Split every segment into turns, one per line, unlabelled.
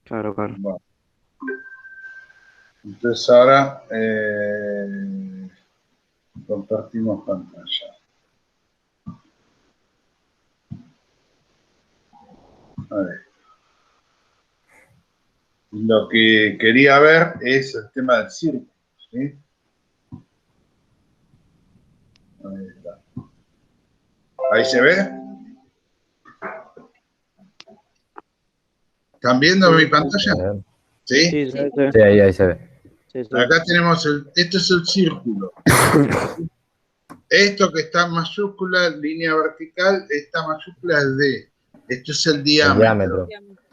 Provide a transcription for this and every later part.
Claro, claro.
Bueno, entonces ahora compartimos pantalla. A ver. Lo que quería ver es el tema del círculo, ¿sí? Ahí está. ¿Ahí se ve? ¿Están viendo mi
Sí,
pantalla? ¿Sí?
sí, sí, sí.
Sí, ahí se ve.
Sí, sí.
Acá tenemos este es el círculo. Esto que está en mayúscula, línea vertical, esta mayúscula es D. Esto es el
El
diámetro.
diámetro.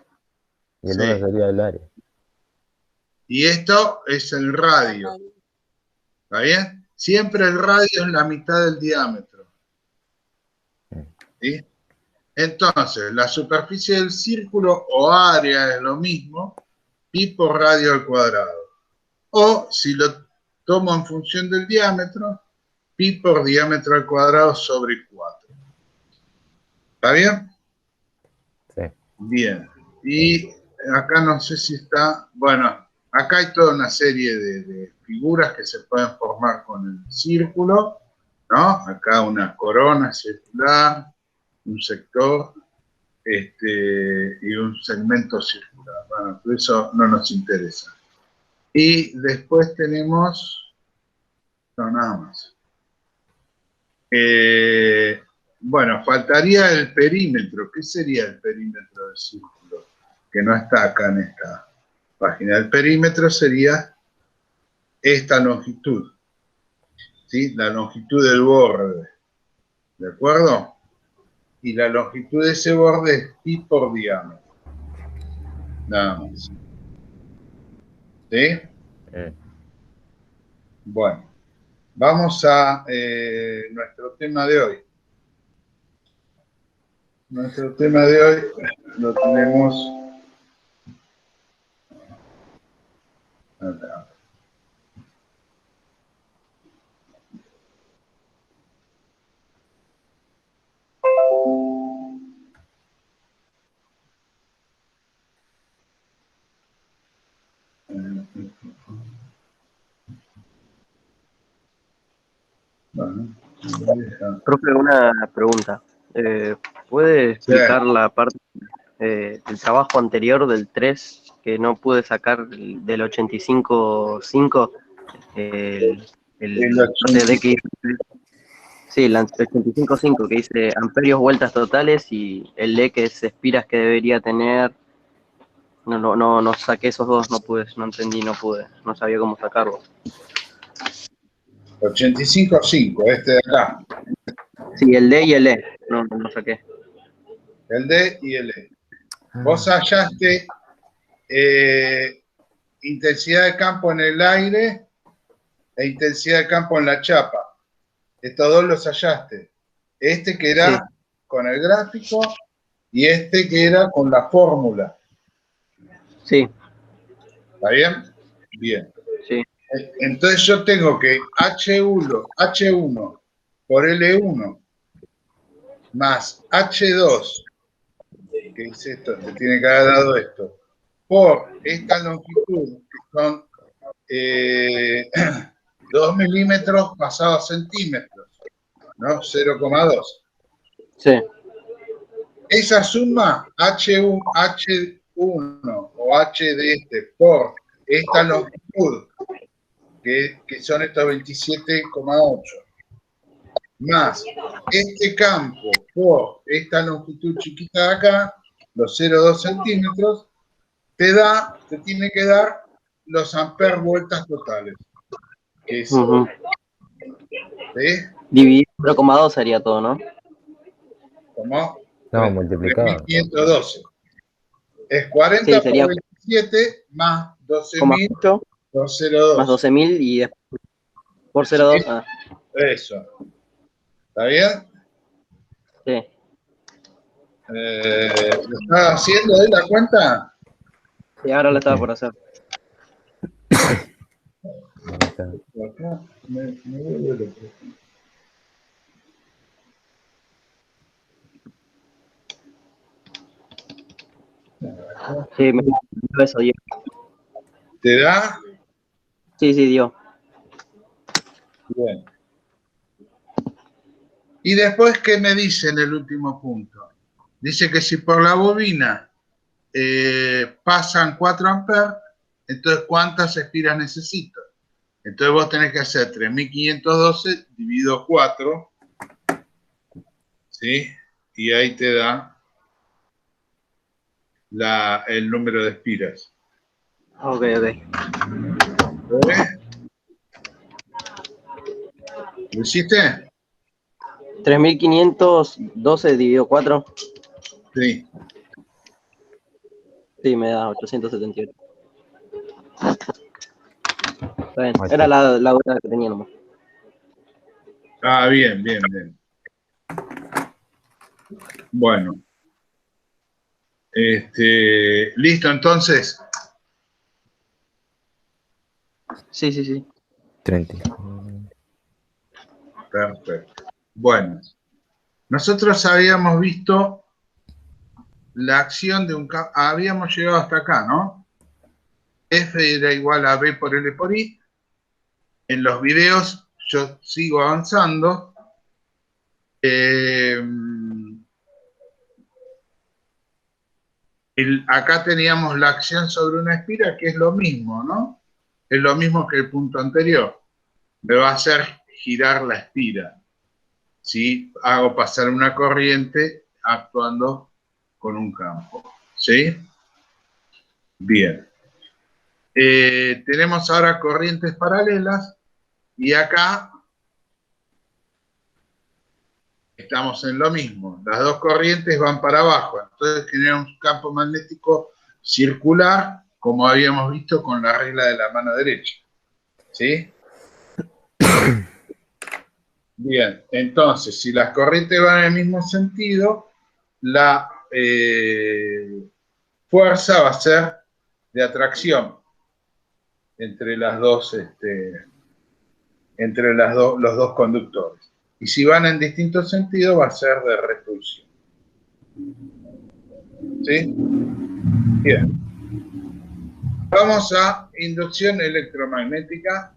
Y el 1
Sí.
sería el área.
Y esto es el radio. ¿Está bien? Siempre el radio es la mitad del diámetro. ¿Sí? Entonces, la superficie del círculo o área es lo mismo, pi por radio al cuadrado. O, si lo tomo en función del diámetro, pi por diámetro al cuadrado sobre 4. ¿Está bien?
Sí.
Bien. Y acá no sé si está... Bueno, acá hay toda una serie de figuras que se pueden formar con el círculo, ¿no? Acá una corona circular, un sector y un segmento circular. Bueno, eso no nos interesa. Y después tenemos... No, nada más. Bueno, faltaría el perímetro. ¿Qué sería el perímetro del círculo? Que no está acá en esta página. El perímetro sería esta longitud, ¿sí? La longitud del borde, ¿de acuerdo? Y la longitud de ese borde es pi por diámetro. Nada más. ¿Sí? Bueno, vamos a nuestro tema de hoy. Nuestro tema de hoy lo tenemos acá. Bueno,
Profe, una pregunta. ¿Puede
sí.
explicar la parte del trabajo anterior del 3 que no pude sacar del 85.5?
El
La parte de que
85.
sí, la 85.5 que dice amperios vueltas totales y el E que es espiras que debería tener. No saqué esos dos, no pude, no entendí, no pude, no sabía cómo sacarlos.
85.5, este de acá.
Sí, el D y el E, no saqué.
El D y el E. Vos hallaste intensidad de campo en el aire e intensidad de campo en la chapa. Estos dos los hallaste. Este que
Sí,
era con el gráfico y este que era con la fórmula.
sí,
¿Está bien? Bien.
sí,
Entonces yo tengo que H1 por L1 más H2, que es esto, te tiene que haber dado esto, por esta longitud, que son 2 milímetros pasados a centímetros, ¿no? 0,2.
sí.
Esa suma H1 o H de este por esta longitud, que son estos 27,8, más este campo por esta longitud chiquita de acá, los 0,2 centímetros, te tiene que dar los amperes vueltas totales. Que es, ¿sí?
Dividir 0,2 sería todo, ¿no?
Como
No, multiplicado.
3.512. Es
Sí,
40 por
sería
27 más
0,8 más
12.202.
12.000 y después por
¿Sí?
0,2. Ah,
Eso. ¿Está bien?
sí.
¿Lo estás haciendo de la cuenta?
Sí, ahora lo estaba por hacer.
Acá me vuelve loco.
Sí, me dio eso, dio.
¿Te da?
Sí, sí, dio.
Bien. Y después, ¿qué me dice en el último punto? Dice que si por la bobina pasan 4 amperes, entonces ¿cuántas espiras necesito? Entonces vos tenés que hacer 3512 dividido 4, ¿sí? Y ahí te da el número de espiras.
Ok, ok.
¿Ves? ¿Lo hiciste?
3512 dividido 4.
Sí.
Sí, me da 878. Está bien.
Ahí
Era
está.
la duda que tenía nomás.
Ah, bien, bien, bien. Bueno. Listo, entonces.
Sí, sí, sí.
30.
Perfecto. Bueno, nosotros habíamos visto la acción de un campo. Habíamos llegado hasta acá, ¿no? F era igual a B por L por I. En los videos yo sigo avanzando. Acá teníamos la acción sobre una espira, que es lo mismo, ¿no? Es lo mismo que el punto anterior. Me va a hacer girar la espira. Si hago pasar una corriente actuando con un campo. ¿Sí? Bien. Tenemos ahora corrientes paralelas y acá estamos en lo mismo. Las dos corrientes van para abajo. Entonces generamos un campo magnético circular, como habíamos visto con la regla de la mano derecha. ¿Sí? Bien, entonces, si las corrientes van en el mismo sentido, la fuerza va a ser de atracción entre las dos, los dos conductores. Y si van en distintos sentidos, va a ser de repulsión. ¿Sí? Bien. Vamos a inducción electromagnética.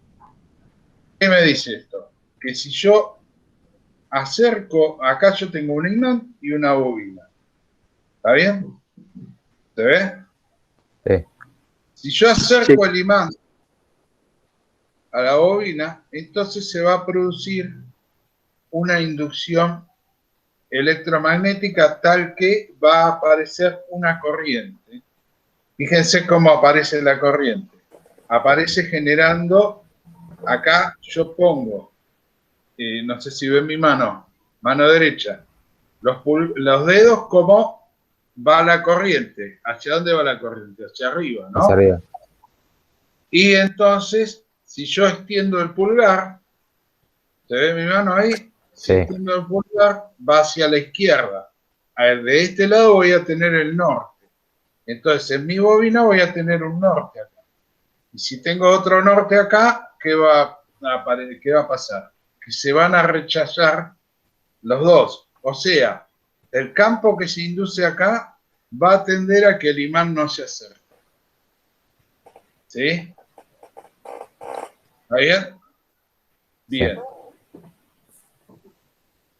¿Qué me dice esto? Que si yo acerco, acá yo tengo un imán y una bobina. ¿Está bien? ¿Se ve?
Sí.
Si yo
Sí.
acerco el imán a la bobina, entonces se va a producir una inducción electromagnética tal que va a aparecer una corriente. Fíjense cómo aparece la corriente. Aparece generando, acá yo pongo, no sé si ven mi mano derecha, los dedos como va la corriente. ¿Hacia dónde va la corriente? Hacia arriba,
Hacia
¿no?
arriba.
Y entonces, si yo extiendo el pulgar, ¿se ve mi mano ahí? Si
Sí.
extiendo el pulgar, va hacia la izquierda. A ver, de este lado voy a tener el norte. Entonces, en mi bobina voy a tener un norte acá. Y si tengo otro norte acá, ¿qué va a pasar? Que se van a rechazar los dos. O sea, el campo que se induce acá va a tender a que el imán no se acerque. ¿Sí? ¿Está bien?
Sí.
Bien.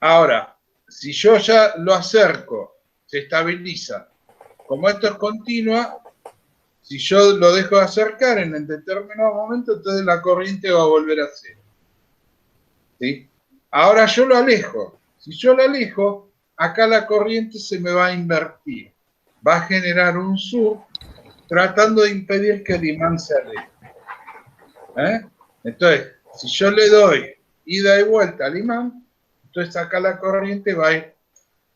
Ahora, si yo ya lo acerco, se estabiliza. Como esto es continua, si yo lo dejo de acercar en el determinado momento, entonces la corriente va a volver a cero. ¿Sí? Ahora yo lo alejo. Si yo lo alejo, acá la corriente se me va a invertir. Va a generar un sur tratando de impedir que el imán se aleje. Entonces, si yo le doy ida y vuelta al imán, entonces acá la corriente va a ir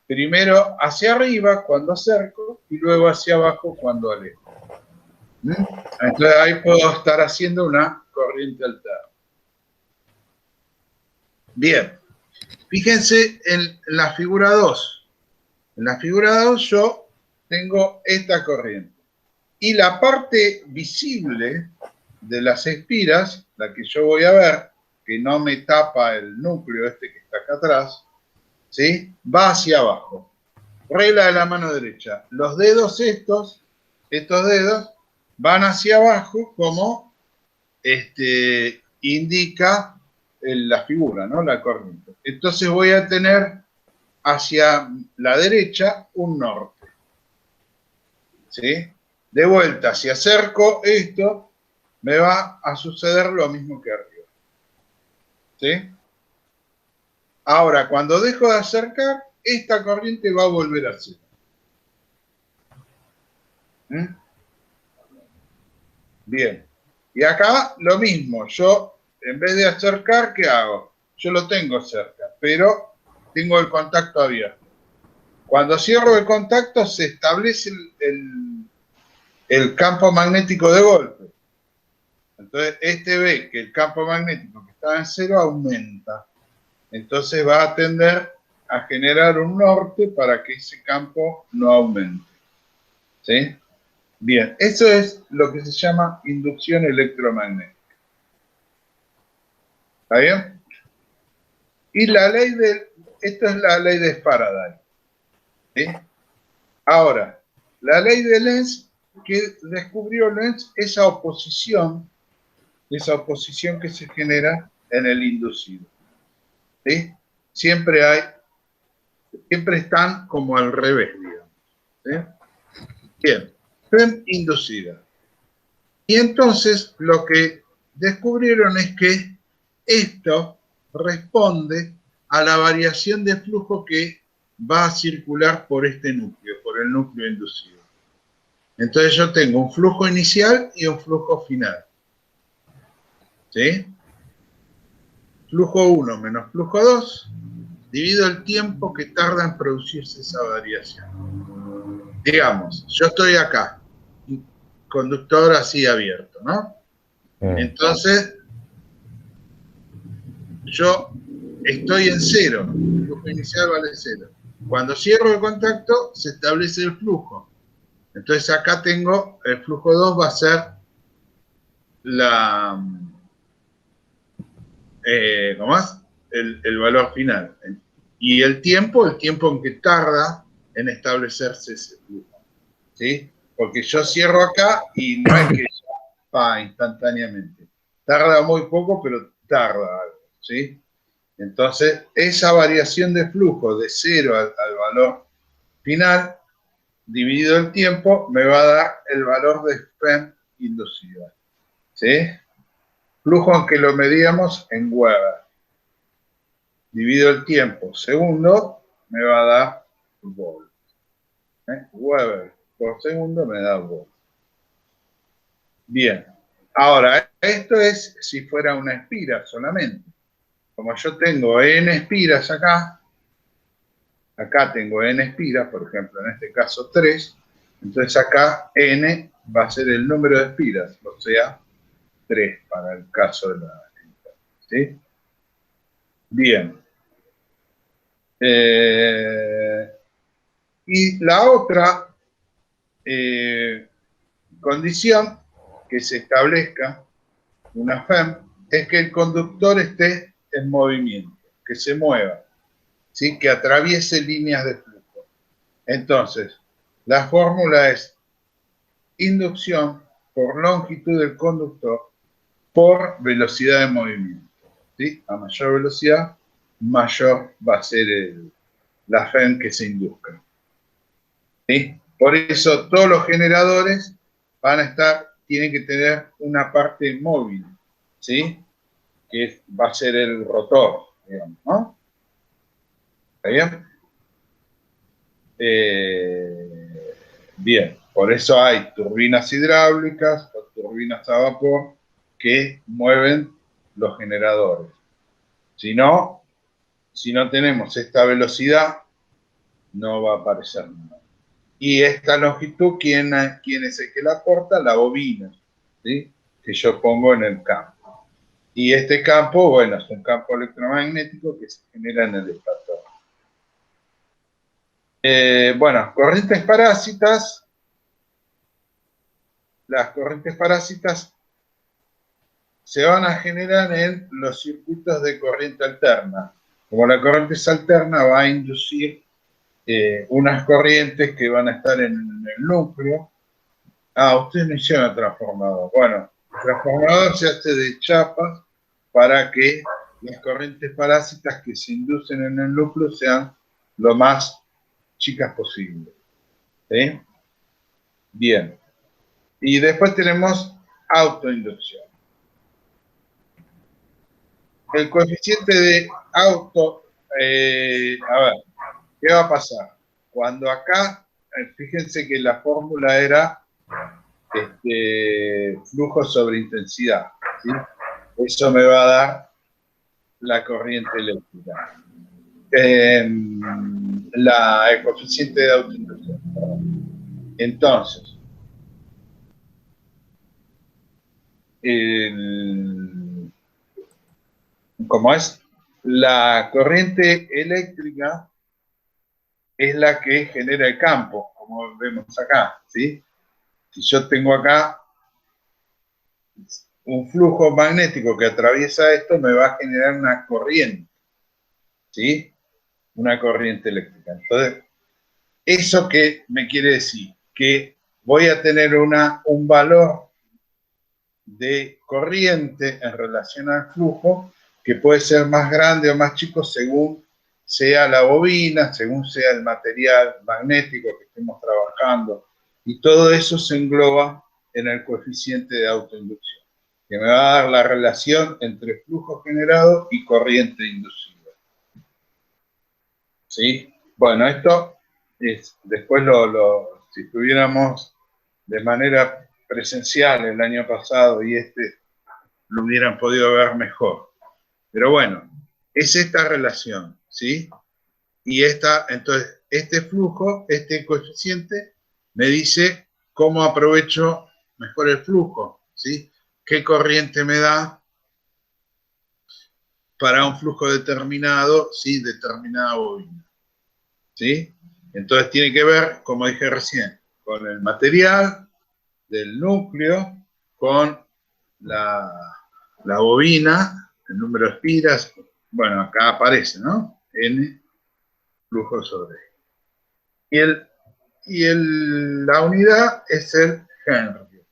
primero hacia arriba cuando acerco y luego hacia abajo cuando alejo. Entonces ahí puedo estar haciendo una corriente alterna. Bien, fíjense en la figura 2. En la figura 2 yo tengo esta corriente. Y la parte visible de las espiras, la que yo voy a ver, que no me tapa el núcleo este que está acá atrás, ¿sí? Va hacia abajo. Regla de la mano derecha. Los dedos estos estos dedos van hacia abajo como indica la figura, ¿no? La corriente. Entonces voy a tener hacia la derecha un norte. ¿Sí? De vuelta, si acerco esto, me va a suceder lo mismo que arriba. ¿Sí? Ahora, cuando dejo de acercar, esta corriente va a volver a cero. ¿Mm? Bien. Y acá lo mismo. Yo, en vez de acercar, ¿qué hago? Yo lo tengo cerca, pero tengo el contacto abierto. Cuando cierro el contacto, se establece el campo magnético de golpe. Entonces, ve que el campo magnético que estaba en cero aumenta. Entonces va a tender a generar un norte para que ese campo no aumente. ¿Sí? Bien, eso es lo que se llama inducción electromagnética. ¿Está bien? Y la ley esto es la ley de Faraday. ¿Sí? Ahora, la ley de Lenz, que descubrió Lenz, esa oposición que se genera en el inducido. ¿Sí? Siempre están como al revés, digamos. ¿Sí? Bien, FEM inducida. Y entonces lo que descubrieron es que esto responde a la variación de flujo que va a circular por este núcleo, por el núcleo inducido. Entonces yo tengo un flujo inicial y un flujo final. ¿Sí? Flujo 1 menos flujo 2, divido el tiempo que tarda en producirse esa variación. Digamos, yo estoy acá, conductor así abierto, ¿no? Entonces, yo estoy en cero, el flujo inicial vale cero. Cuando cierro el contacto, se establece el flujo. Entonces acá tengo, el flujo 2 va a ser ¿cómo es? El valor final. Y el tiempo en que tarda en establecerse ese flujo. ¿Sí? Porque yo cierro acá y no es que va instantáneamente. Tarda muy poco, pero tarda algo. ¿Sí? Entonces, esa variación de flujo de 0 al valor final, dividido el tiempo, me va a dar el valor de FEM inducida. ¿Sí? Flujo aunque lo medíamos en Weber. Divido el tiempo segundo, me va a dar volt. Weber por segundo me da volt. Bien. Ahora, esto es si fuera una espira solamente. Como yo tengo n espiras acá tengo n espiras, por ejemplo, en este caso 3, entonces acá n va a ser el número de espiras, o sea, 3 para el caso de la... ¿Sí? Bien. Y la otra condición que se establezca una FEM es que el conductor esté en movimiento, que se mueva, ¿sí? Que atraviese líneas de flujo. Entonces, la fórmula es inducción por longitud del conductor por velocidad de movimiento. ¿Sí? A mayor velocidad, mayor va a ser la FEM que se induzca. ¿Sí? Por eso todos los generadores tienen que tener una parte móvil, ¿sí? Que va a ser el rotor, digamos, ¿no? ¿Está bien? Bien, por eso hay turbinas hidráulicas o turbinas a vapor que mueven los generadores. Si no tenemos esta velocidad, no va a aparecer nada. Y esta longitud, ¿quién es el que la aporta? La bobina, ¿sí? Que yo pongo en el campo. Y este campo, bueno, es un campo electromagnético que se genera en el estator. Bueno, corrientes parásitas. Las corrientes parásitas se van a generar en los circuitos de corriente alterna. Como la corriente es alterna, va a inducir unas corrientes que van a estar en el núcleo Ah, ustedes no hicieron transformador. Bueno, el transformador se hace de chapas para que las corrientes parásitas que se inducen en el núcleo sean lo más chicas posible. ¿Sí? Bien. Y después tenemos autoinducción. El coeficiente de a ver, ¿qué va a pasar? Cuando acá, fíjense que la fórmula era flujo sobre intensidad, ¿sí? Eso me va a dar la corriente eléctrica. El coeficiente de autoinducción. Entonces, como es la corriente eléctrica, es la que genera el campo, como vemos acá, ¿sí? Si yo tengo acá un flujo magnético que atraviesa esto, me va a generar una corriente, ¿sí? Una corriente eléctrica. Entonces, ¿eso qué me quiere decir? Que voy a tener un valor de corriente en relación al flujo que puede ser más grande o más chico según sea la bobina, según sea el material magnético que estemos trabajando. Y todo eso se engloba en el coeficiente de autoinducción, que me va a dar la relación entre flujo generado y corriente inducida. ¿Sí? Bueno, esto es, después si estuviéramos de manera presencial el año pasado y lo hubieran podido ver mejor. Pero bueno, es esta relación, ¿sí? Y entonces, este flujo, este coeficiente, me dice cómo aprovecho mejor el flujo, ¿sí? ¿Qué corriente me da para un flujo determinado, ¿sí? Determinada bobina, ¿sí? Entonces tiene que ver, como dije recién, con el material del núcleo, con la bobina, el número de espiras, bueno, acá aparece, ¿no? N flujo sobre E. La unidad es el Henry.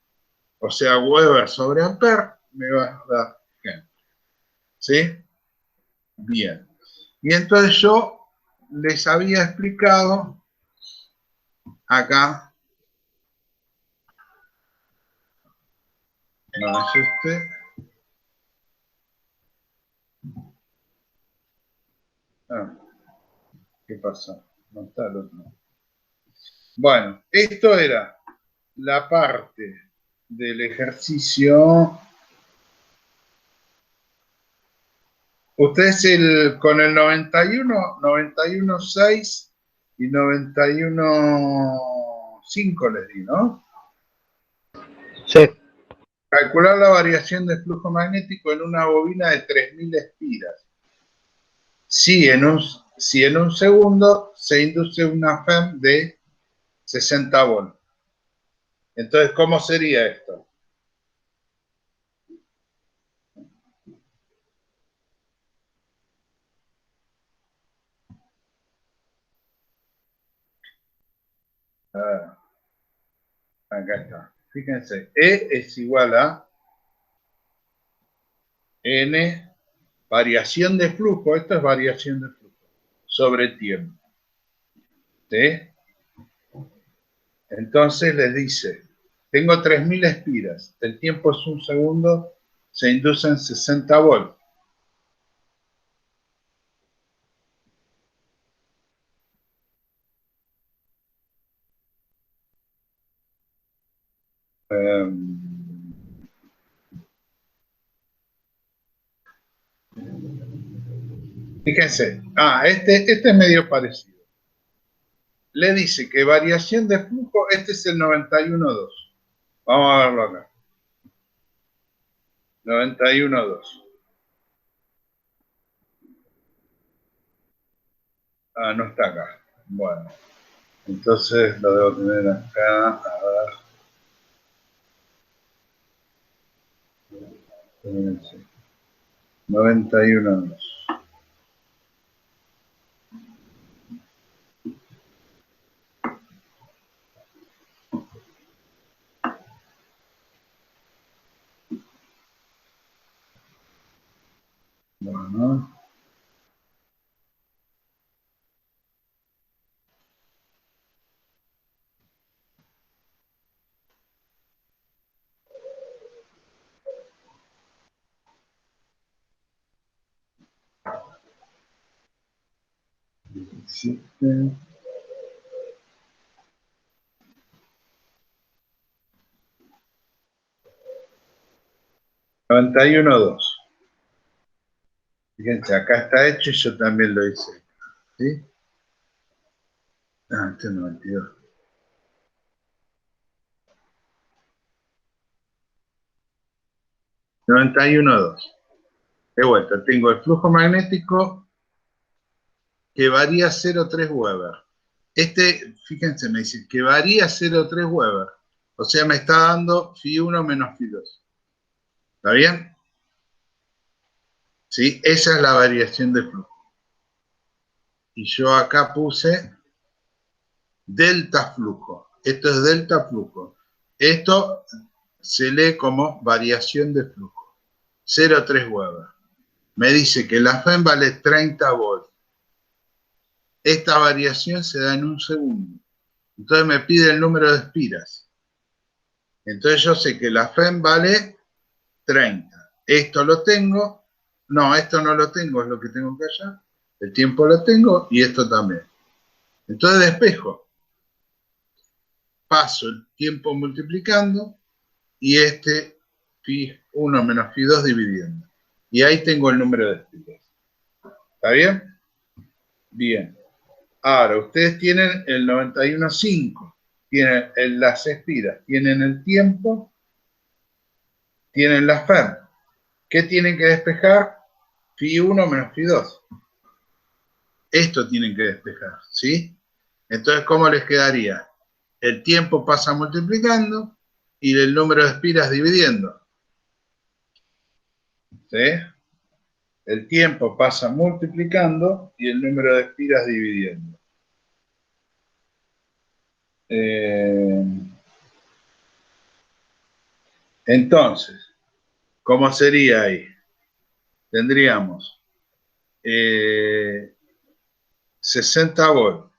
O sea, Weber sobre Ampere me va a dar Henry. ¿Sí? Bien. Y entonces yo les había explicado acá, no es ¿qué pasa? No está el otro. Bueno, esto era la parte del ejercicio. Ustedes con el 91, 91.6 y 91.5 les di, ¿no?
Sí.
Calcular la variación de flujo magnético en una bobina de 3000 espiras. Si en un segundo se induce una FEM de 60 volts. Entonces, ¿cómo sería esto? Acá está. Fíjense, E es igual a N, variación de flujo, esto es variación de flujo, sobre tiempo. ¿Sí? Entonces les dice, tengo 3000 espiras, el tiempo es un segundo, se inducen 60 volts. Fíjense, este es medio parecido. Le dice que variación de flujo, este es el 91.2. Vamos a verlo acá. 91.2. Ah, no está acá. Bueno, entonces lo debo tener acá. A ver. 91.2. Bueno. Existe. $91.2. Fíjense, acá está hecho y yo también lo hice. ¿Sí? Ah, este es 92. $91.2. De vuelta, tengo el flujo magnético que varía 0,3 Weber. Fíjense, me dice que varía 0,3 Weber. O sea, me está dando Φ1 menos Φ2. ¿Está bien? ¿Sí? Esa es la variación de flujo. Y yo acá puse delta flujo. Esto es delta flujo. Esto se lee como variación de flujo. 0,3 Weber. Me dice que la FEM vale 30 volts. Esta variación se da en un segundo. Entonces me pide el número de espiras. Entonces yo sé que la FEM vale 30. Esto lo tengo. No, esto no lo tengo, es lo que tengo que hallar. El tiempo lo tengo y esto también. Entonces despejo. Paso el tiempo multiplicando y Φ1 menos Φ2 dividiendo. Y ahí tengo el número de espiras. ¿Está bien? Bien. Ahora, ustedes tienen el 91.5. Tienen las espiras, tienen el tiempo, tienen la FEM. ¿Qué tienen que despejar? Φ1 menos Φ2. Esto tienen que despejar, ¿sí? Entonces, ¿cómo les quedaría? El tiempo pasa multiplicando y el número de espiras dividiendo. ¿Sí? El tiempo pasa multiplicando y el número de espiras dividiendo. Entonces, ¿cómo sería ahí? Tendríamos 60 volts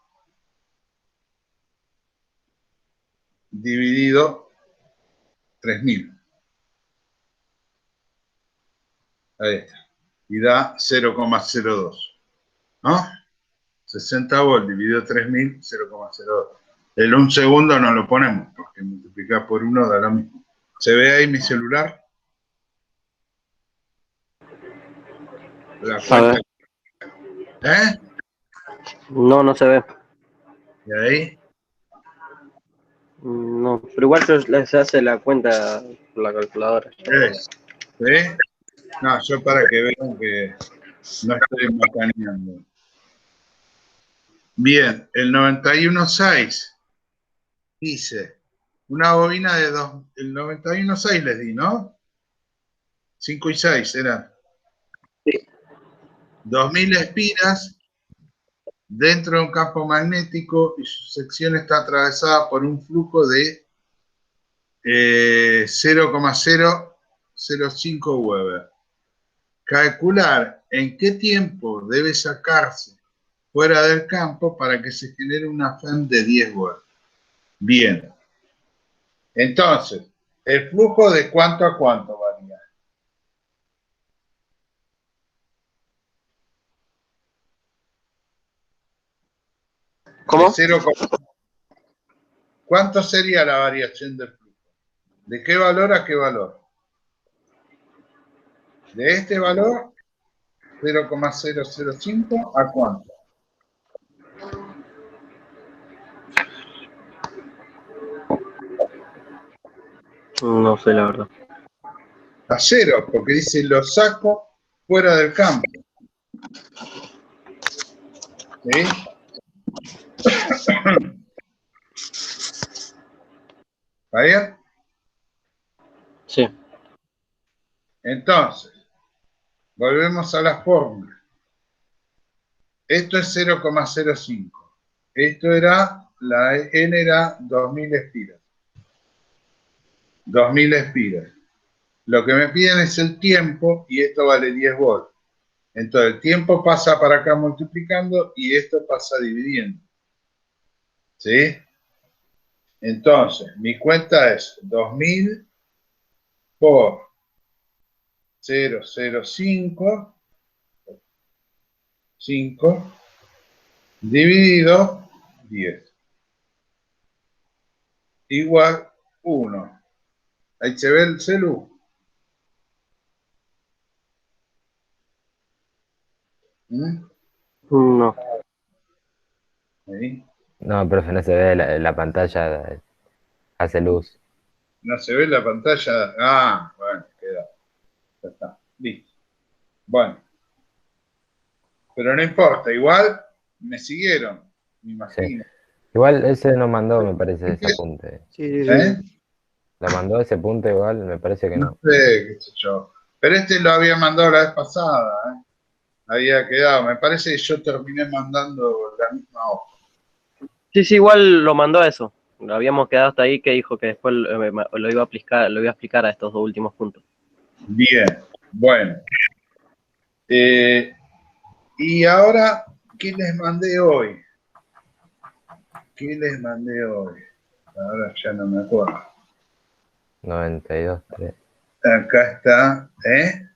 dividido 3000. Ahí está. Y da 0,02. ¿No? 60 volts dividido 3000, 0,02. El 1 segundo no lo ponemos, porque multiplicar por 1 da lo mismo. ¿Se ve ahí mi celular? ¿La
A
cuenta?
ver.
¿Eh?
No, no se ve.
¿Y ahí?
No, pero igual se hace la cuenta por la calculadora.
¿Ves? ¿Sí? No, yo para que vean que no estoy macaneando. Bien, el 91.6 dice, una bobina de 2, el 91.6 les di, ¿no? 5 y 6 eran.
Sí.
2000 espiras dentro de un campo magnético y su sección está atravesada por un flujo de 0,005 Weber. Calcular en qué tiempo debe sacarse fuera del campo para que se genere una FEM de 10 volts. Bien. Entonces, ¿el flujo de cuánto a cuánto varía? De
¿Cómo?
0, ¿cuánto sería la variación del flujo? ¿De qué valor a qué valor? De este valor, 0,005 a cuánto?
No sé la verdad.
A 0, porque dice lo saco fuera del campo. ¿Sí? ¿Está bien?
Sí.
Entonces, volvemos a la fórmula. Esto es 0,05. Esto era, la N era 2000 espiras. 2000 espiras. Lo que me piden es el tiempo y esto vale 10 volts. Entonces el tiempo pasa para acá multiplicando y esto pasa dividiendo. ¿Sí? Entonces, mi cuenta es 2000 por 0,05, 5, dividido 10, igual 1. Ahí se ve el celu. ¿Mm?
No.
Ahí.
No, profe, no se ve la pantalla, hace luz.
No se ve la pantalla. Ah, bueno, queda. Ya está. Listo. Bueno, pero no importa, igual me siguieron, me
Sí.
imagino.
Igual ese no mandó, me parece, ese apunte.
Sí, sí,
¿Eh?
sí.
¿Lo mandó ese punto igual? Me parece que
No
no.
sé, qué sé yo. Pero este lo había mandado la vez pasada, ¿eh? Había quedado. Me parece que yo terminé mandando la misma hoja.
Sí, sí, igual lo mandó a eso. Lo habíamos quedado hasta ahí que dijo que después lo iba a explicar a estos dos últimos puntos.
Bien, bueno. Y ahora, ¿qué les mandé hoy? ¿Qué les mandé hoy? Ahora ya no me acuerdo.
92, 3.
Acá está, ¿eh?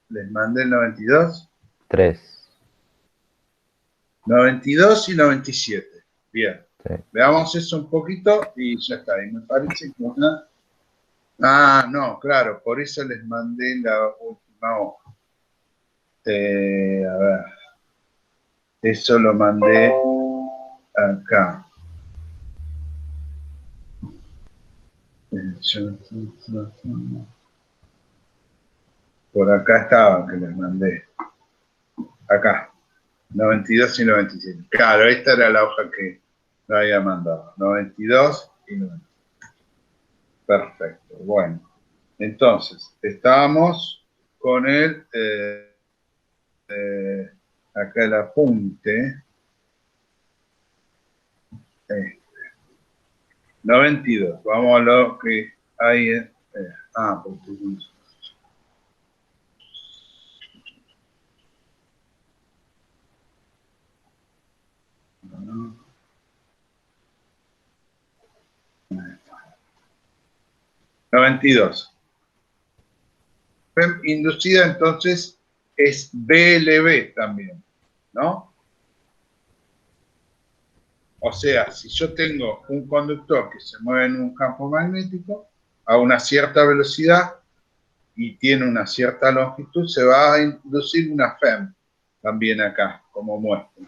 Les mandé el 92.
3.
92 y 97. Bien.
Sí.
Veamos eso un poquito y ya está. Y me parece que una... Ah, no, claro, por eso les mandé la última hoja. A ver. Eso lo mandé acá. Por acá estaba que les mandé. Acá. 92 y 97. Claro, esta era la hoja que lo había mandado. 92 y 97. Perfecto. Bueno. Entonces, estábamos con el acá el apunte. 92. Vamos a lo que hay porque no. 92. FEM inducida entonces es BLB también, ¿no? O sea, si yo tengo un conductor que se mueve en un campo magnético a una cierta velocidad y tiene una cierta longitud, se va a inducir una FEM también acá, como muestra.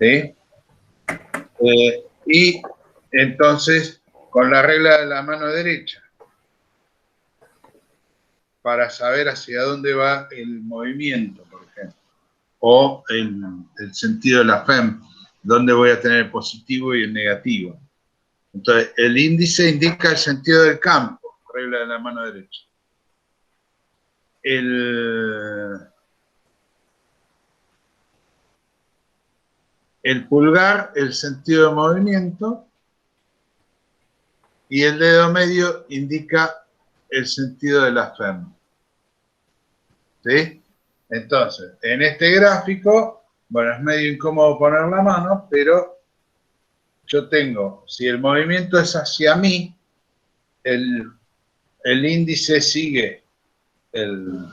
¿Sí? Y entonces, con la regla de la mano derecha, para saber hacia dónde va el movimiento, por ejemplo, o el sentido de la FEM, dónde voy a tener el positivo y el negativo. Entonces, el índice indica el sentido del campo, regla de la mano derecha. El pulgar, el sentido de movimiento, y el dedo medio indica el sentido de la FEM. ¿Sí? Entonces, en este gráfico, bueno, es medio incómodo poner la mano, pero yo tengo, si el movimiento es hacia mí, el índice sigue el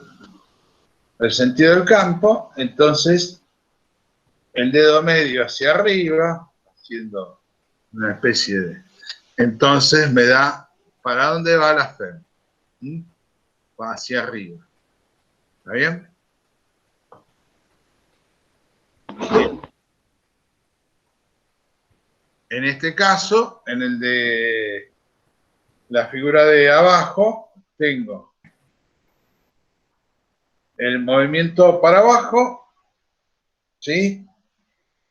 sentido del campo, entonces el dedo medio hacia arriba, haciendo una especie de... Entonces me da, ¿para dónde va la FEM? Va hacia arriba. ¿Está bien? Bien. En este caso, en el de la figura de abajo, tengo el movimiento para abajo, ¿sí?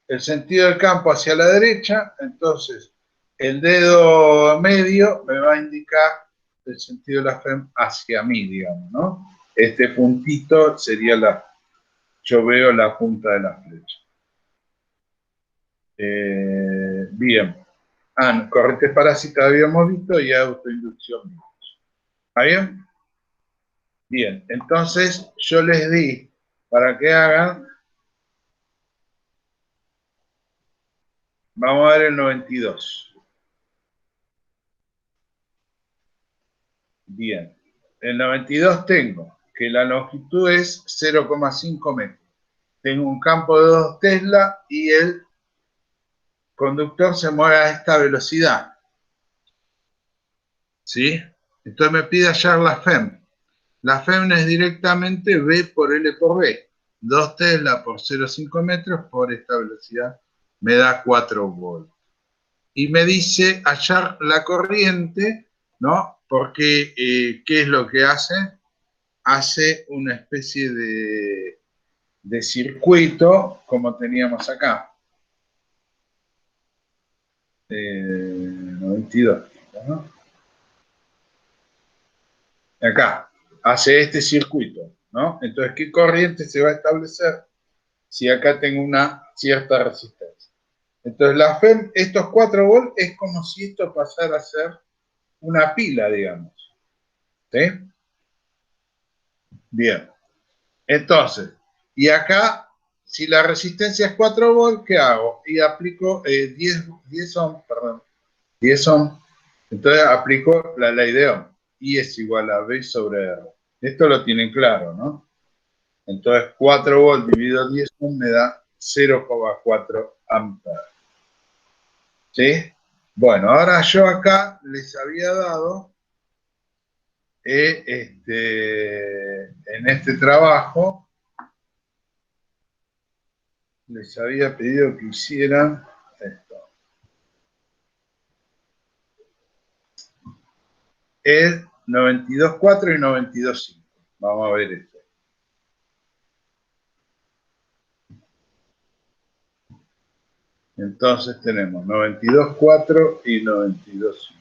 El sentido del campo hacia la derecha, entonces el dedo medio me va a indicar el sentido de la FEM hacia mí, digamos, ¿no? Este puntito sería yo veo la punta de la flecha. Bien. No, corrientes parásitas habíamos visto y autoinducción. ¿Está bien? Bien, entonces yo les di para que hagan. Vamos a ver el 92. Bien. El 92 tengo que la longitud es 0,5 metros. Tengo un campo de 2 Tesla y el conductor se mueve a esta velocidad. ¿Sí? Entonces me pide hallar la FEM. La FEM es directamente V por L por B. 2 Tesla por 0,5 metros por esta velocidad me da 4 volts. Y me dice hallar la corriente, ¿no? Porque, ¿qué es lo que hace? Hace una especie de circuito como teníamos acá. 92, ¿no? Acá, hace este circuito, ¿no? Entonces, ¿qué corriente se va a establecer si acá tengo una cierta resistencia? Entonces, la FEM, estos 4 volts, es como si esto pasara a ser una pila, digamos. ¿Sí? Bien. Entonces, y acá, si la resistencia es 4 volts, ¿qué hago? Y aplico 10 ohms, perdón, 10 ohms. Entonces aplico la ley de Ohm. I es igual a V sobre R. Esto lo tienen claro, ¿no? Entonces 4 volts dividido 10 ohms me da 0,4 amperes. ¿Sí? Bueno, ahora yo acá les había dado en este trabajo, les había pedido que hicieran esto. El 92.4 y 92.5. Vamos a ver esto. Entonces tenemos 92.4 y 92.5.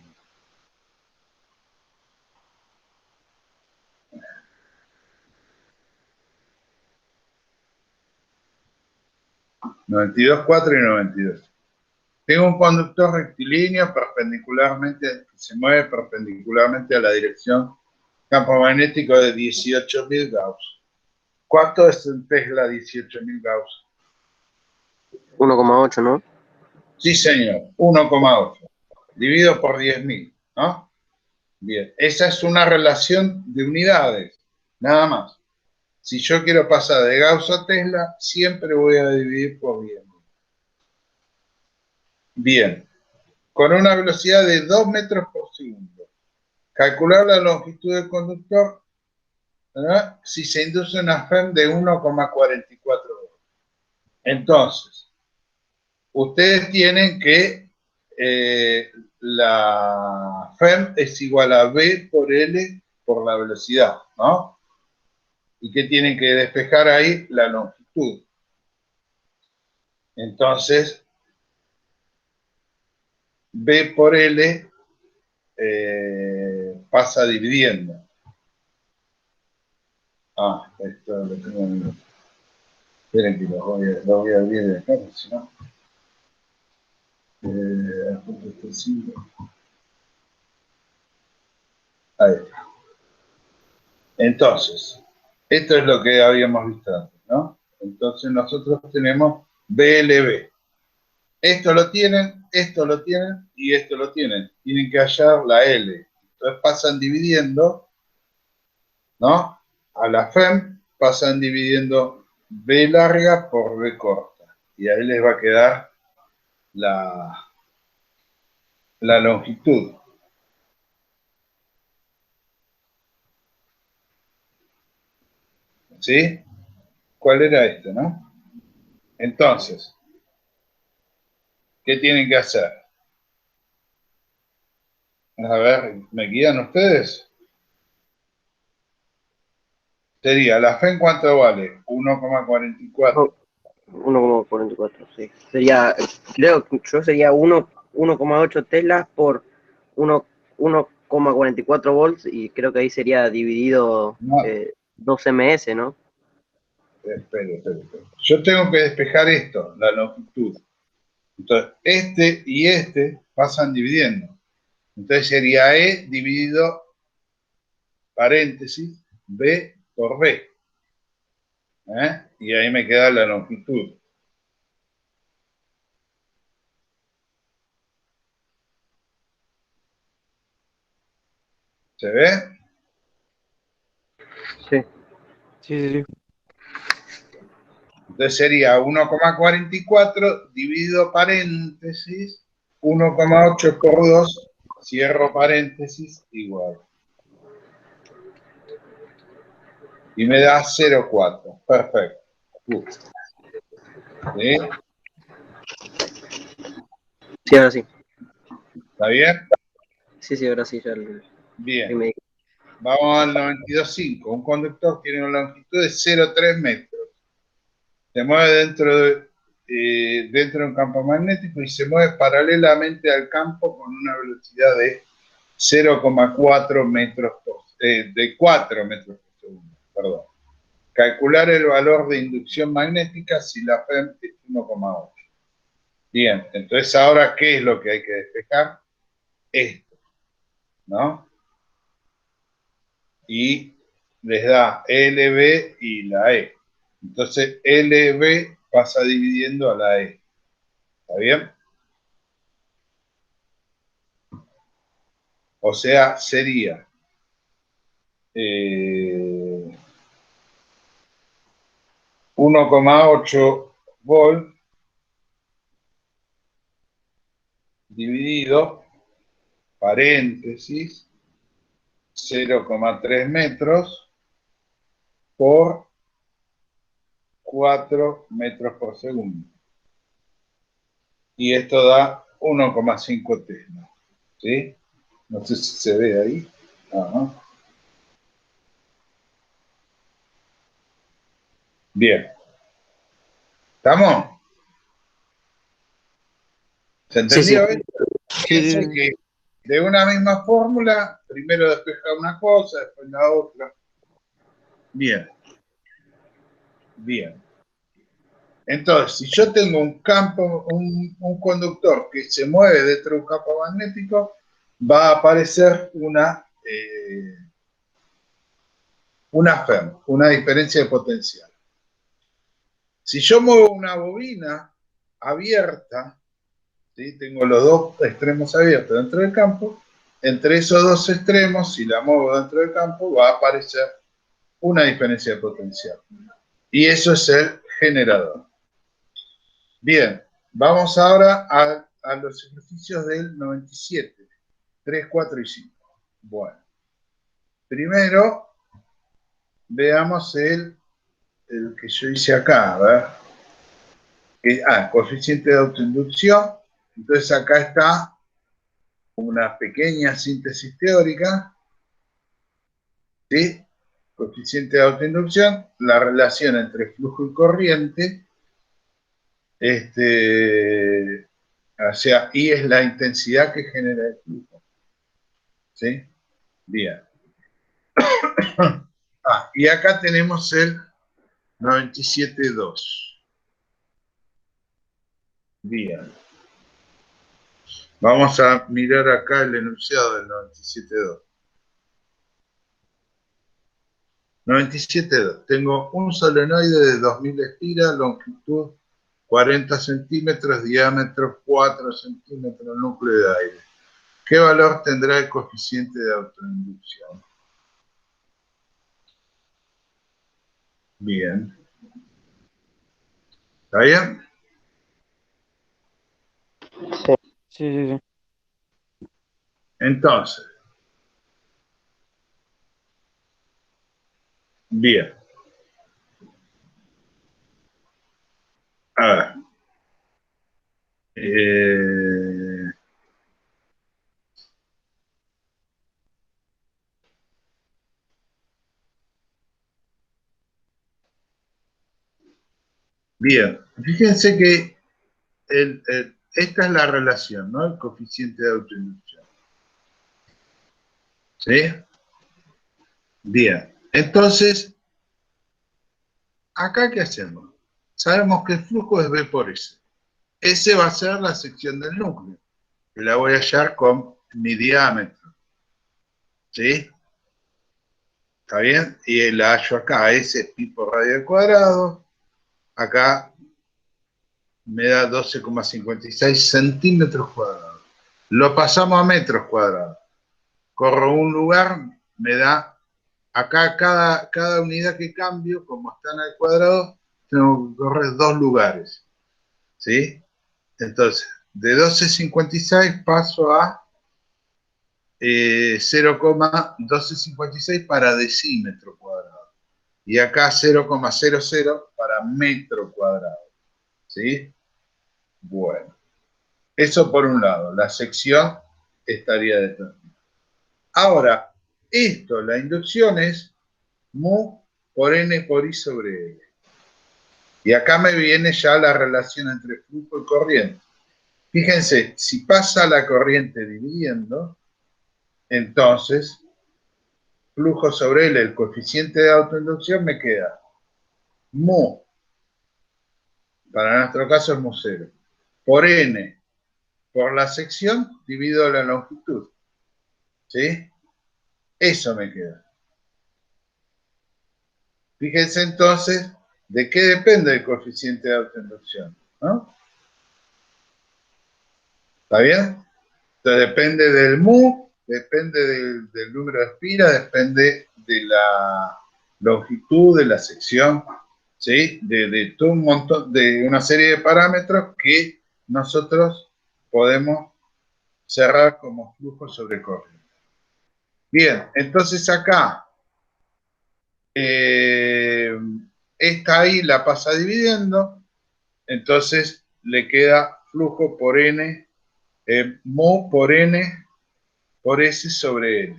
92.4 y 92. Tengo un conductor rectilíneo perpendicularmente, que se mueve perpendicularmente a la dirección campo magnético de 18.000 Gauss. ¿Cuánto es en Tesla 18.000 Gauss?
1,8, ¿no?
Sí, señor, 1,8. Dividido por 10.000, ¿no? Bien, esa es una relación de unidades, nada más. Si yo quiero pasar de Gauss a Tesla, siempre voy a dividir por 10.000. Bien, con una velocidad de 2 metros por segundo. Calcular la longitud del conductor, ¿verdad? Si se induce una FEM de 1,44 volts. Entonces, ustedes tienen que la FEM es igual a V por L por la velocidad, ¿no? Y que tienen que despejar ahí la longitud. Entonces, V por L pasa dividiendo. Esto lo tengo en el... Esperen que lo voy a abrir de acá, si no... Ahí está. Entonces, esto es lo que habíamos visto antes, ¿no? Entonces nosotros tenemos BLB. Esto lo tienen y esto lo tienen. Tienen que hallar la L. Entonces pasan dividiendo, ¿no? A la FEM pasan dividiendo B larga por B corta. Y ahí les va a quedar la longitud. ¿Sí? ¿Cuál era esto, no? Entonces, ¿qué tienen que hacer? A ver, ¿me guían ustedes? Sería, ¿la FEM cuánto vale? 1,44.
1,44, sí. Sería, creo que yo sería 1,8 Teslas por 1,44 volts y creo que ahí sería dividido
No,
2 ms, ¿no?
espere. Yo tengo que despejar esto, la longitud. Entonces, este y este pasan dividiendo. Entonces sería E dividido, paréntesis, B por B. Y ahí me queda la longitud. ¿Se ve?
Sí.
Sí, sí, sí.
Entonces sería 1,44 dividido paréntesis, 1,8 por 2, cierro paréntesis, igual. Y me da 0,4. Perfecto. ¿Sí?
Sí, ahora sí.
¿Está bien?
Sí, ahora sí, ya
Bien.
me-
Vamos al 92.5. Un conductor tiene una longitud de 0,3 metros. Se mueve dentro de un campo magnético y se mueve paralelamente al campo con una velocidad de 0,4 metros de 4 metros por segundo. Perdón. Calcular el valor de inducción magnética si la FEM es 1,8. Bien, entonces ahora, ¿qué es lo que hay que despejar? Esto, ¿no? Y les da LB y la E. Entonces, LB pasa dividiendo a la E. ¿Está bien? O sea, sería 1,8 volt dividido, paréntesis, 0,3 metros por 4 metros por segundo. Y esto da 1,5 Tesla. ¿Sí? No sé si se ve ahí. Ajá. Bien. ¿Estamos? ¿Se
Sí, sí.
entendió? Fíjense
Sí, sí,
que de una misma fórmula, primero despeja una cosa, después la otra. Bien. Bien. Entonces, si yo tengo un campo, un conductor que se mueve dentro de un campo magnético, va a aparecer una FEM, una diferencia de potencial. Si yo muevo una bobina abierta, ¿sí? Tengo los dos extremos abiertos dentro del campo, entre esos dos extremos, si la muevo dentro del campo, va a aparecer una diferencia de potencial. Y eso es el generador. Bien, vamos ahora a los ejercicios del 97, 3, 4 y 5. Bueno, primero veamos el que yo hice acá, a ver. Coeficiente de autoinducción. Entonces acá está una pequeña síntesis teórica, ¿sí? Coeficiente de autoinducción, la relación entre flujo y corriente, o sea, I es la intensidad que genera el flujo, ¿sí? Bien. Y acá tenemos el 97.2. Bien. Vamos a mirar acá el enunciado del 97.2. 97.2. Tengo un solenoide de 2000 espiras, longitud 40 centímetros, diámetro 4 centímetros, núcleo de aire. ¿Qué valor tendrá el coeficiente de autoinducción? Bien. ¿Está bien?
sí, sí, sí.
Entonces, bien. A ver. Bien. Fíjense que esta es la relación, ¿no? El coeficiente de autoinducción. ¿Sí? Bien. Entonces, ¿acá qué hacemos? Sabemos que el flujo es B por S. S va a ser la sección del núcleo, que la voy a hallar con mi diámetro. ¿Sí? ¿Está bien? Y la hallo acá, S es pi por radio al cuadrado. Acá me da 12,56 centímetros cuadrados. Lo pasamos a metros cuadrados. Corro un lugar, me da, acá cada unidad que cambio, como están al cuadrado, tengo que correr 2 lugares. ¿Sí? Entonces, de 12,56 paso a 0,1256 para decímetro cuadrado. Y acá 0,00 para metro cuadrado. ¿Sí? Bueno, eso por un lado, la sección estaría de esta manera. Ahora, esto, la inducción es mu por n por i sobre l. Y acá me viene ya la relación entre flujo y corriente. Fíjense, si pasa la corriente dividiendo, entonces flujo sobre L, el coeficiente de autoinducción, me queda mu, para nuestro caso es mu 0, por n, por la sección, dividido la longitud. ¿Sí? Eso me queda. Fíjense entonces, ¿de qué depende el coeficiente de autoinducción? ¿No? ¿Está bien? Entonces depende del mu, depende del número de espiras, depende de la longitud de la sección, ¿sí? De todo un montón, de una serie de parámetros que nosotros podemos cerrar como flujo sobre corriente. Bien, entonces acá, esta I la pasa dividiendo, entonces le queda flujo por n, mu por n por S sobre L.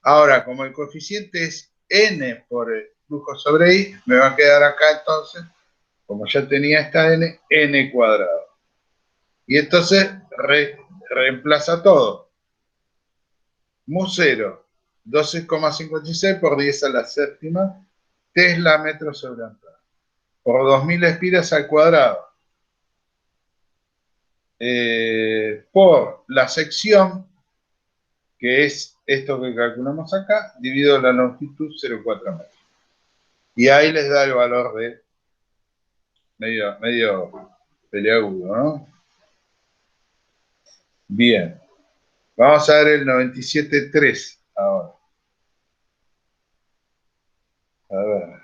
Ahora, como el coeficiente es n por el flujo sobre I, me va a quedar acá entonces, como ya tenía esta n cuadrado. Y entonces reemplaza todo. Mu 0, 12,56 por 10 a la séptima Tesla metro sobre amperio. Por 2000 espiras al cuadrado. Por la sección, que es esto que calculamos acá, dividido la longitud 0,4 metros. Y ahí les da el valor de medio peleagudo, ¿no? Bien. Vamos a ver el 97.3 ahora. A ver.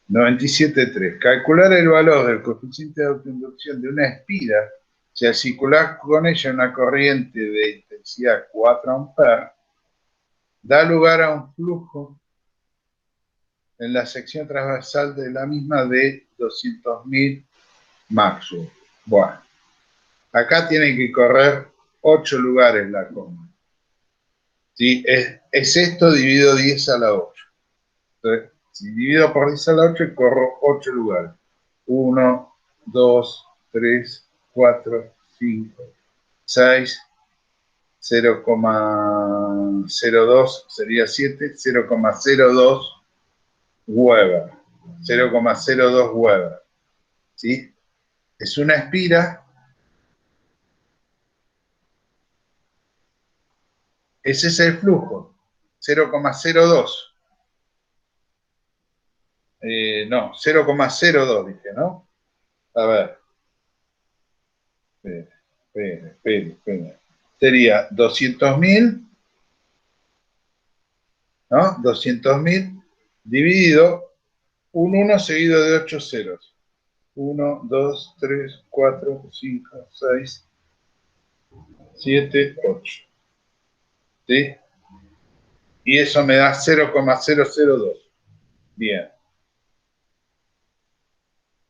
97.3. Calcular el valor del coeficiente de autoinducción de una espira si al circular con ella una corriente de intensidad 4 amperes da lugar a un flujo en la sección transversal de la misma de 200.000 Maxwell. Bueno, acá tienen que correr 8 lugares la coma. ¿Sí? Es esto dividido 10 a la 8. Entonces, si divido por 10 a la 8, corro 8 lugares. 1, 2, 3, 4, 5, 6, 0,02 sería 7, 0,02 Weber. 0,02 Weber. ¿Sí? Es una espira. Ese es el flujo. 0,02. No, 0,02 dije, ¿no? A ver. Espere. Sería 200.000, ¿no? 200.000 dividido un 1 seguido de 8 ceros. 1, 2, 3, 4, 5, 6, 7, 8. ¿Sí? Y eso me da 0,002. Bien.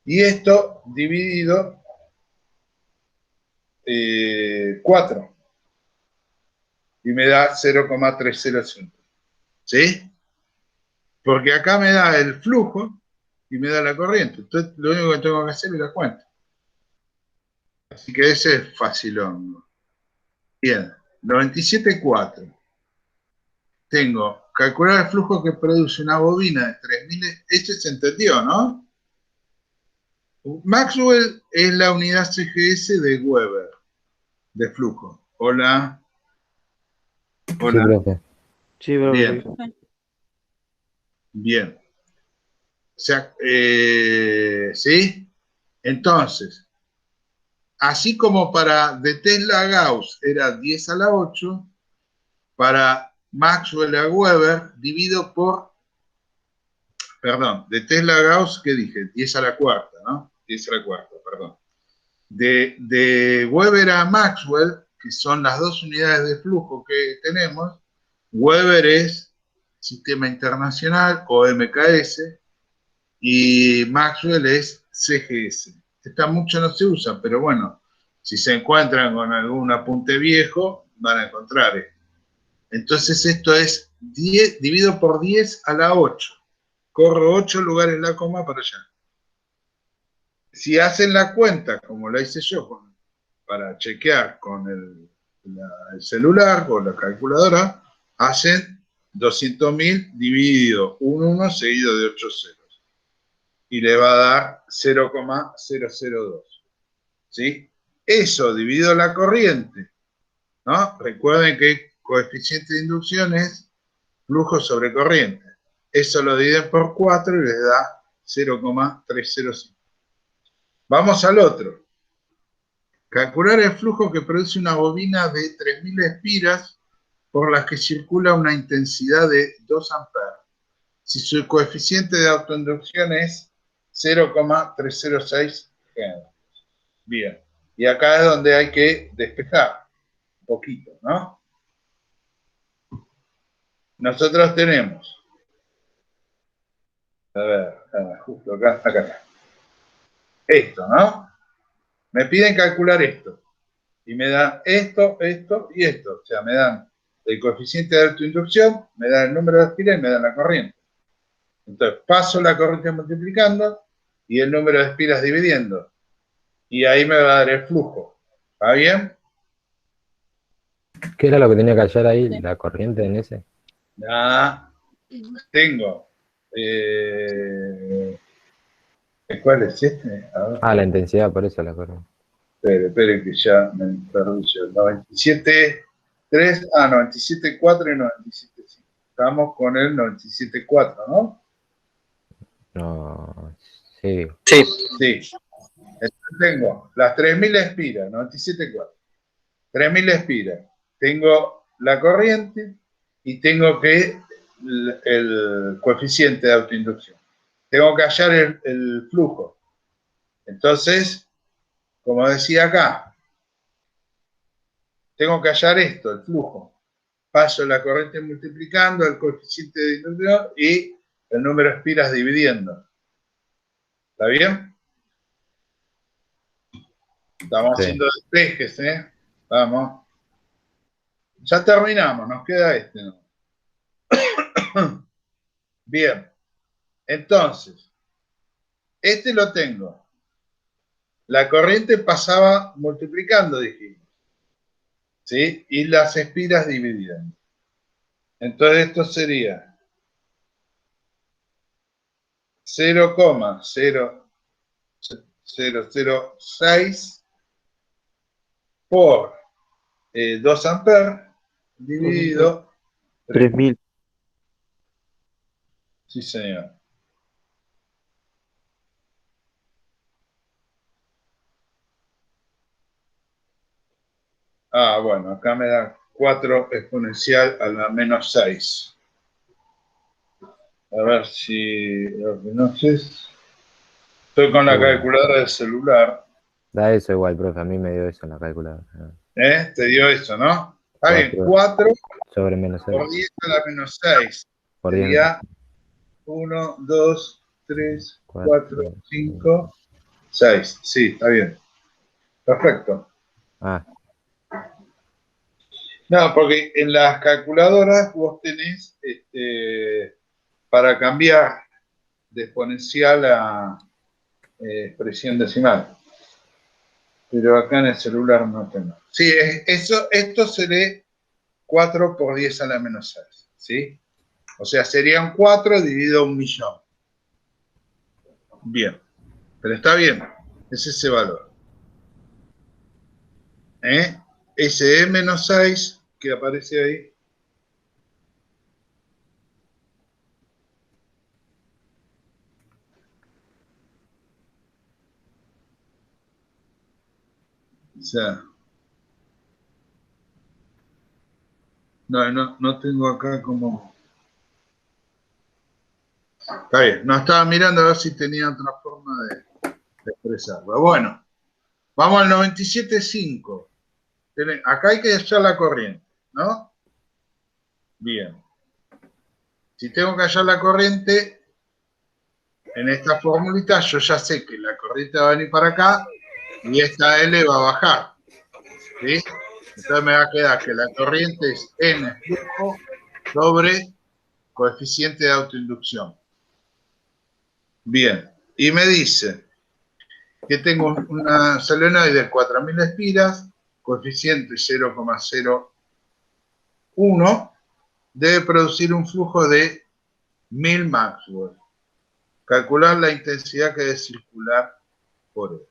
Y esto dividido 4. Y me da 0,305. ¿Sí? Porque acá me da el flujo y me da la corriente. Entonces, lo único que tengo que hacer es la cuenta. Así que ese es facilón. Bien, 97.4. Tengo calcular el flujo que produce una bobina de 3000. Este se entendió, ¿no? Maxwell es la unidad CGS de Weber, de flujo. Hola.
Sí,
Hola.
profe.
Sí, profe.
Bien. Bien. O sea, ¿sí? Entonces, así como para de Tesla a Gauss era 10 a la 8, para Maxwell a Weber divido por, perdón, de Tesla a Gauss, ¿qué dije? 10 a la cuarta, ¿no? 10 a la cuarta, perdón. De Weber a Maxwell, que son las dos unidades de flujo que tenemos, Weber es Sistema Internacional o MKS y Maxwell es CGS. Esta mucho no se usa, pero bueno, si se encuentran con algún apunte viejo, van a encontrar esto. Entonces esto es 10 dividido por 10 a la 8. Corro 8 lugares la coma para allá. Si hacen la cuenta, como la hice yo, para chequear con el celular o la calculadora, hacen 200.000 dividido un 1 seguido de 8 ceros. Y le va a dar 0,002. ¿Sí? Eso dividido la corriente, ¿no? Recuerden que coeficiente de inducción es flujo sobre corriente. Eso lo dividen por 4 y les da 0,305. Vamos al otro. Calcular el flujo que produce una bobina de 3.000 espiras por las que circula una intensidad de 2 amperes. Si su coeficiente de autoinducción es 0,306 G. Bien. Y acá es donde hay que despejar un poquito, ¿no? Nosotros tenemos, a ver, justo acá. Esto, ¿no? Me piden calcular esto. Y me dan esto, esto y esto. O sea, me dan el coeficiente de autoinducción, me dan el número de espiras y me dan la corriente. Entonces, paso la corriente multiplicando y el número de espiras dividiendo. Y ahí me va a dar el flujo. ¿Está bien?
¿Qué era lo que tenía que hallar ahí? ¿La corriente en ese?
Ya tengo. ¿Cuál es este? A ver.
Ah, la intensidad, por eso la corriente.
Espere que ya me perdí yo. 97.3, 97.4 y 97.5. Estamos con el 97.4, ¿no?
No, sí.
Sí,
Sí. Entonces tengo las 3.000 espiras, 97.4. 3.000 espiras. Tengo la corriente y tengo que el coeficiente de autoinducción. Tengo que hallar el flujo. Entonces, como decía acá, tengo que hallar esto, el flujo. Paso la corriente multiplicando el coeficiente de inducción y el número de espiras dividiendo. ¿Está bien? Estamos
Sí.
haciendo despejes, ¿eh? Vamos. Ya terminamos, nos queda este, ¿no? Bien. Entonces, este lo tengo. La corriente pasaba multiplicando, dijimos. ¿Sí? Y las espiras dividiendo. Entonces esto sería 0,0006 por 2 amperes dividido
3.000.
Sí, señor. Ah, bueno, acá me da 4 exponencial a la menos 6. A ver si lo que no sé. Estoy con la calculadora del celular.
Da eso igual, profe, a mí me dio eso en la calculadora.
Te dio eso, ¿no? Está bien,
4
4
sobre menos 6
por 10 a la menos 6.
por 10.
Sería 1, 2, 3, 4,
4.
5, 6. Sí, está bien. Perfecto.
Ah,
No, porque en las calculadoras vos tenés para cambiar de exponencial a expresión decimal. Pero acá en el celular no tengo. Sí, esto se lee 4 por 10 a la menos 6. ¿Sí? O sea, serían 4 dividido a 1.000.000. Bien. Pero está bien. Es ese valor. ¿Eh? SE-6 que aparece ahí. O sea, no tengo acá como... Está bien, no estaba mirando a ver si tenía otra forma de expresarlo. Bueno, vamos al 97.5. Acá hay que hallar la corriente, ¿no? Bien. Si tengo que hallar la corriente, en esta formulita yo ya sé que la corriente va a venir para acá y esta L va a bajar. ¿Sí? Entonces me va a quedar que la corriente es N flujo sobre coeficiente de autoinducción. Bien. Y me dice que tengo una solenoide de 4000 espiras, coeficiente 0,01, debe producir un flujo de 1000 Maxwell. Calcular la intensidad que debe circular por hora.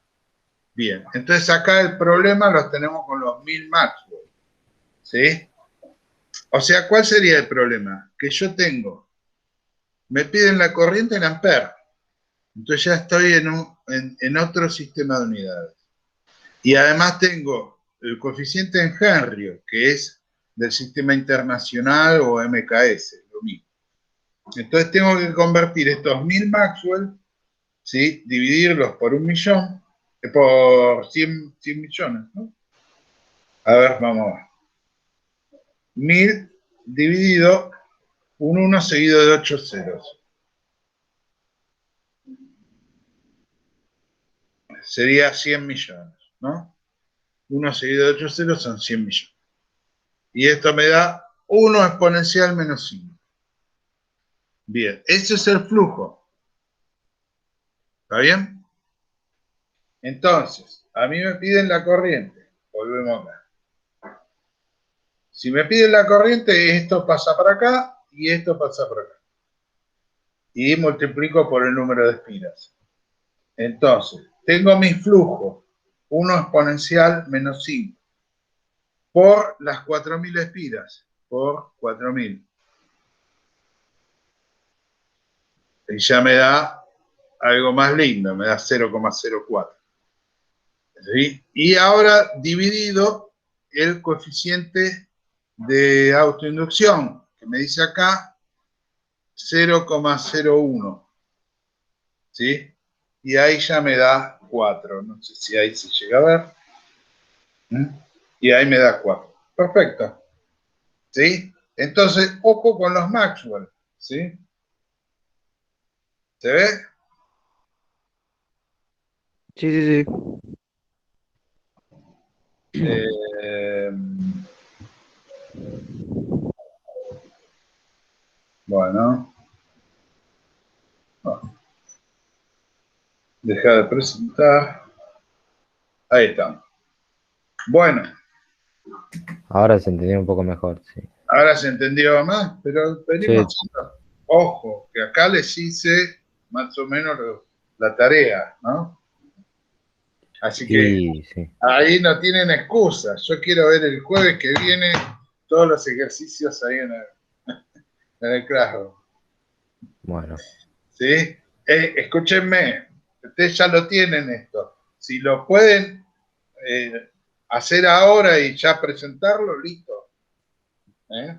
Bien, entonces acá el problema lo tenemos con los 1000 Maxwell. ¿Sí? O sea, ¿cuál sería el problema? Que yo tengo, me piden la corriente en amperes. Entonces ya estoy en otro sistema de unidades. Y además tengo el coeficiente en Henry, que es del sistema internacional o MKS, lo mismo. Entonces tengo que convertir estos 1000 Maxwell, ¿sí? Dividirlos por 1.000.000, por 100 millones, ¿no? A ver, vamos a ver. 1000 dividido un 1 seguido de 8 ceros. Sería 100 millones, ¿no? 1 seguido de 8 ceros son 100 millones. Y esto me da 1 exponencial menos 5. Bien, ese es el flujo. ¿Está bien? Entonces, a mí me piden la corriente. Volvemos acá. Si me piden la corriente, esto pasa para acá y esto pasa por acá. Y multiplico por el número de espiras. Entonces, tengo mi flujo, 1 exponencial menos 5, por las 4000 espiras, por 4000. Y ya me da algo más lindo, me da 0,04. ¿Sí? Y ahora dividido el coeficiente de autoinducción, que me dice acá 0,01. ¿Sí? Y ahí ya me da 4. No sé si ahí se llega a ver. Y ahí me da 4. Perfecto. ¿Sí? Entonces, ojo con los Maxwell. ¿Sí? ¿Se ve?
Sí, sí, sí.
Eh, bueno. Deja de presentar. Ahí está. Bueno,
Ahora se entendió un poco mejor, sí.
ahora se entendió más, pero
Sí,
venimos. Ojo, que acá les hice más o menos la tarea, ¿no? Así que
y sí.
ahí no tienen excusa. Yo quiero ver el jueves que viene todos los ejercicios ahí en el Classroom.
Bueno,
¿Sí? Escúchenme, ustedes ya lo tienen esto. Si lo pueden hacer ahora y ya presentarlo, listo. ¿Eh?